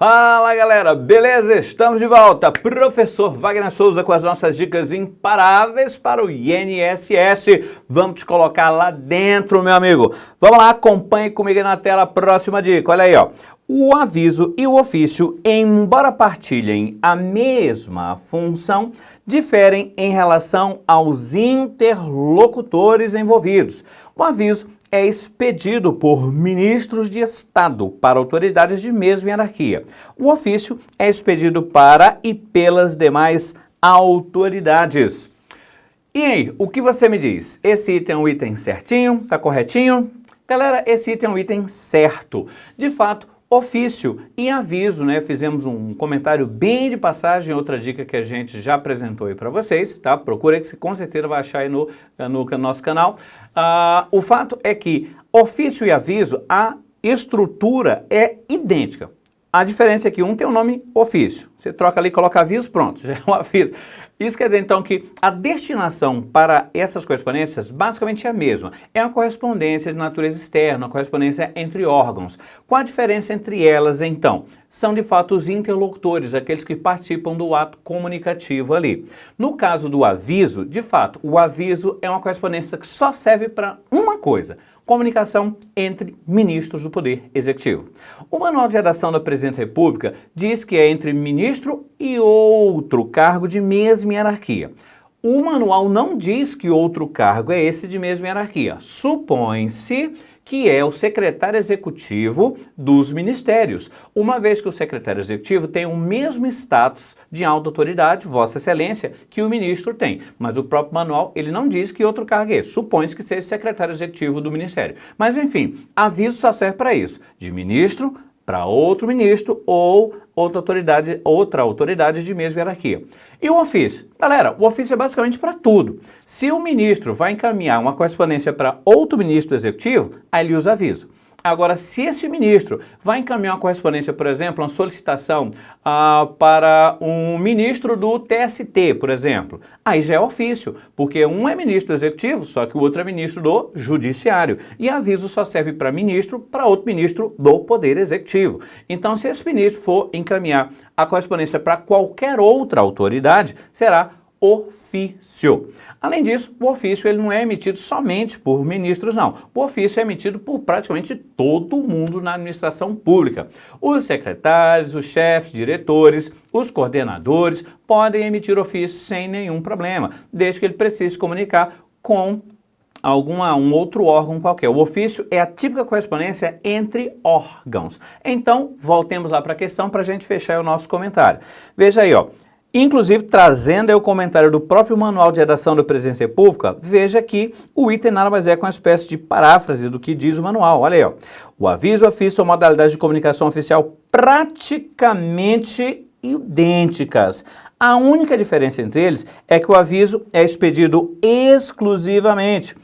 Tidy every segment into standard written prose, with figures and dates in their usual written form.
Fala galera, beleza? Estamos de volta. Professor Wagner Souza com as nossas dicas imparáveis para o INSS. Vamos te colocar lá dentro, meu amigo. Vamos lá, acompanhe comigo aí na tela a próxima dica. Olha aí, ó. O aviso e o ofício, embora partilhem a mesma função, diferem em relação aos interlocutores envolvidos. O aviso é expedido por ministros de Estado para autoridades de mesma hierarquia. O ofício é expedido para e pelas demais autoridades. E aí, o que você me diz? Esse item é um item certinho? Tá corretinho? Galera, esse item é um item certo. De fato, ofício e aviso, né? Fizemos um comentário bem de passagem, outra dica que a gente já apresentou aí para vocês, tá? Procura aí que você com certeza vai achar aí no nosso canal. O fato é que ofício e aviso, a estrutura é idêntica. A diferença é que um tem o nome ofício. Você troca ali, coloca aviso, pronto, já é um aviso. Isso quer dizer, então, que a destinação para essas correspondências basicamente é a mesma. É uma correspondência de natureza externa, uma correspondência entre órgãos. Qual a diferença entre elas, então? São, de fato, os interlocutores, aqueles que participam do ato comunicativo ali. No caso do aviso, de fato, o aviso é uma correspondência que só serve para uma coisa: comunicação entre ministros do Poder Executivo. O Manual de Redação da Presidência da República diz que é entre ministro e outro cargo de mesma hierarquia. O manual não diz que outro cargo é esse de mesma hierarquia. Supõe-se que é o secretário executivo dos ministérios, uma vez que o secretário executivo tem o mesmo status de alta autoridade, Vossa Excelência, que o ministro tem. Mas o próprio manual, ele não diz que outro cargo é esse. Supõe-se que seja o secretário executivo do ministério. Mas, enfim, aviso só serve para isso, de ministro para outro ministro ou outra autoridade de mesma hierarquia. E o ofício? Galera, o ofício é basicamente para tudo. Se o ministro vai encaminhar uma correspondência para outro ministro do executivo, aí ele usa aviso. Agora, se esse ministro vai encaminhar uma correspondência, por exemplo, uma solicitação para um ministro do TST, por exemplo, aí já é ofício, porque um é ministro do executivo, só que o outro é ministro do judiciário. E aviso só serve para ministro, para outro ministro do Poder Executivo. Então, se esse ministro for encaminhar a correspondência para qualquer outra autoridade, será ofício. Além disso, o ofício ele não é emitido somente por ministros, não. O ofício é emitido por praticamente todo mundo na administração pública. Os secretários, os chefes, diretores, os coordenadores podem emitir ofício sem nenhum problema, desde que ele precise comunicar com um outro órgão qualquer. O ofício é a típica correspondência entre órgãos. Então, voltemos lá para a questão para a gente fechar o nosso comentário. Veja aí, ó. Inclusive, trazendo aí o comentário do próprio Manual de Redação da Presidência da República, veja que o item nada mais é que uma espécie de paráfrase do que diz o manual. Olha aí, ó. O aviso, ofício são modalidades de comunicação oficial praticamente idênticas. A única diferença entre eles é que o aviso é expedido exclusivamente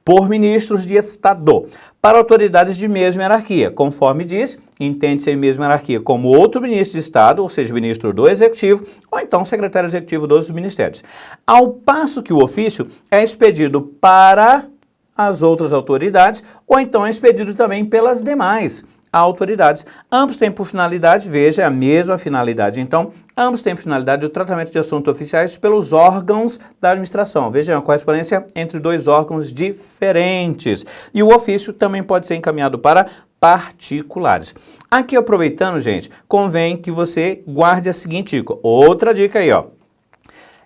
por ministros de Estado, para autoridades de mesma hierarquia. Conforme diz, entende-se em mesma hierarquia como outro ministro de Estado, ou seja, ministro do Executivo, ou então secretário executivo dos ministérios. Ao passo que o ofício é expedido para as outras autoridades, ou então é expedido também pelas demais autoridades. Ambos têm por finalidade, veja, a mesma finalidade. Então, ambos têm por finalidade o tratamento de assuntos oficiais pelos órgãos da administração. Veja, é uma correspondência entre dois órgãos diferentes. E o ofício também pode ser encaminhado para particulares. Aqui, aproveitando, gente, convém que você guarde a seguinte dica. Outra dica aí, ó.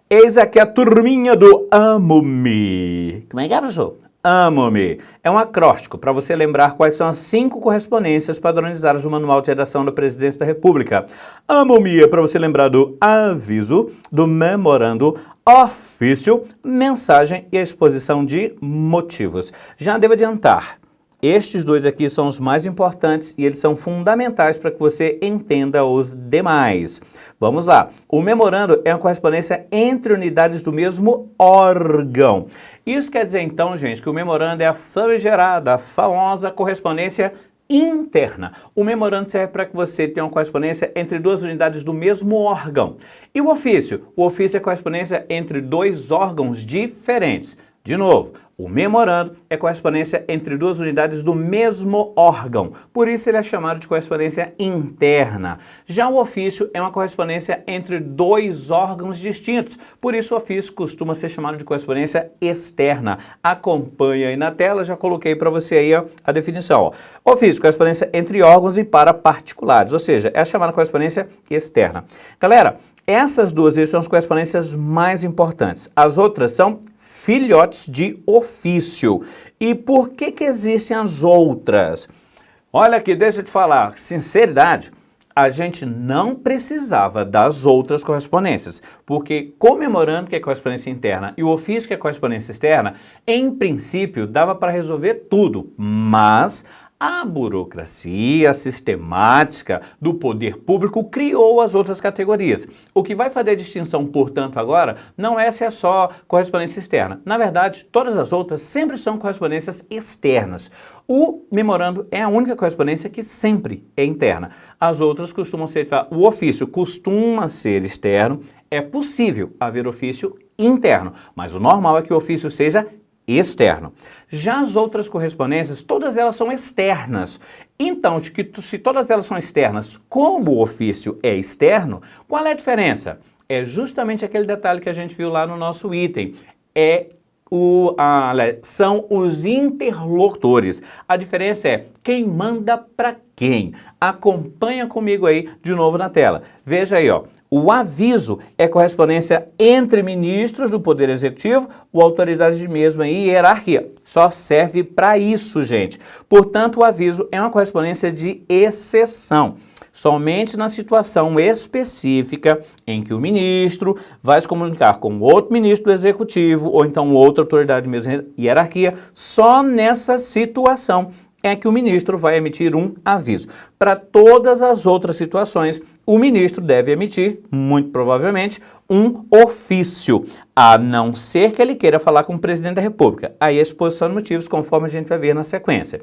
Eis aqui a turminha do Amo-me. Como é que é, professor? Amo-me. É um acróstico para você lembrar quais são as 5 correspondências padronizadas no Manual de Redação da Presidência da República. Amo-me é para você lembrar do aviso, do memorando, ofício, mensagem e a exposição de motivos. Já devo adiantar. Estes dois aqui são os mais importantes e eles são fundamentais para que você entenda os demais. Vamos lá. O memorando é uma correspondência entre unidades do mesmo órgão. Isso quer dizer, então, gente, que o memorando é a famigerada, a famosa correspondência interna. O memorando serve para que você tenha uma correspondência entre duas unidades do mesmo órgão. E o ofício? O ofício é a correspondência entre dois órgãos diferentes. De novo, O memorando é correspondência entre duas unidades do mesmo órgão, por isso ele é chamado de correspondência interna. Já o ofício é uma correspondência entre dois órgãos distintos, por isso o ofício costuma ser chamado de correspondência externa. Acompanha aí na tela, já coloquei para você aí ó, a definição. Ó. Ofício, correspondência entre órgãos e para particulares, ou seja, é a chamada correspondência externa. Galera, essas duas são as correspondências mais importantes. As outras são filhotes de ofício. E por que existem as outras? Olha aqui, deixa eu te falar, sinceridade, a gente não precisava das outras correspondências, porque comemorando que é correspondência interna e o ofício que é correspondência externa, em princípio dava para resolver tudo, mas a burocracia sistemática do poder público criou as outras categorias. O que vai fazer a distinção, portanto, agora, não é se é só correspondência externa. Na verdade, todas as outras sempre são correspondências externas. O memorando é a única correspondência que sempre é interna. As outras costumam ser, o ofício costuma ser externo, é possível haver ofício interno, mas o normal é que o ofício seja externo. Já as outras correspondências, todas elas são externas. Então, se todas elas são externas, como o ofício é externo, qual é a diferença? É justamente aquele detalhe que a gente viu lá no nosso item. São os interlocutores. A diferença é quem manda para quem. Acompanha comigo aí de novo na tela. Veja aí, ó. O aviso é correspondência entre ministros do Poder Executivo ou autoridades de mesma hierarquia. Só serve para isso, gente. Portanto, o aviso é uma correspondência de exceção. Somente na situação específica em que o ministro vai se comunicar com outro ministro do Executivo ou então outra autoridade de mesma hierarquia, só nessa situação é que o ministro vai emitir um aviso. Para todas as outras situações, o ministro deve emitir, muito provavelmente, um ofício, a não ser que ele queira falar com o presidente da República. Aí a exposição de motivos, conforme a gente vai ver na sequência.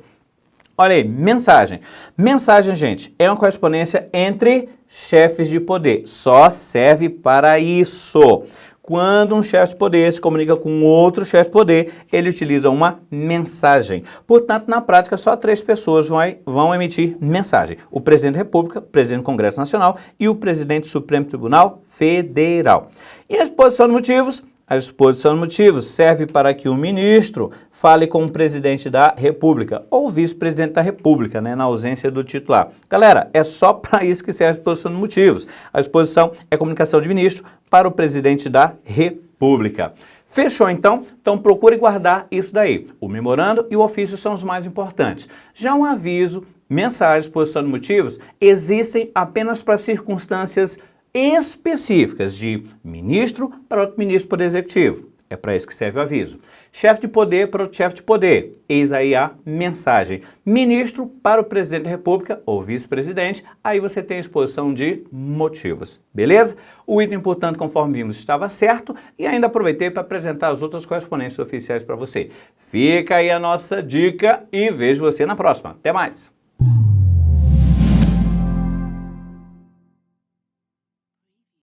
Olha aí, mensagem. Mensagem, gente, é uma correspondência entre chefes de poder. Só serve para isso. Quando um chefe de poder se comunica com outro chefe de poder, ele utiliza uma mensagem. Portanto, na prática, só 3 pessoas vão emitir mensagem. O presidente da República, o presidente do Congresso Nacional e o presidente do Supremo Tribunal Federal. E a exposição de motivos? A exposição de motivos serve para que o ministro fale com o presidente da República ou o vice-presidente da República, né, na ausência do titular. Galera, é só para isso que serve a exposição de motivos. A exposição é comunicação de ministro para o presidente da República. Fechou então? Então procure guardar isso daí. O memorando e o ofício são os mais importantes. Já um aviso, mensagem, exposição de motivos existem apenas para circunstâncias específicas de ministro para outro ministro do Poder Executivo. É para isso que serve o aviso. Chefe de poder para outro chefe de poder. Eis aí a mensagem. Ministro para o presidente da República ou vice-presidente. Aí você tem a exposição de motivos. Beleza? O item, portanto, conforme vimos, estava certo e ainda aproveitei para apresentar as outras correspondências oficiais para você. Fica aí a nossa dica e vejo você na próxima. Até mais!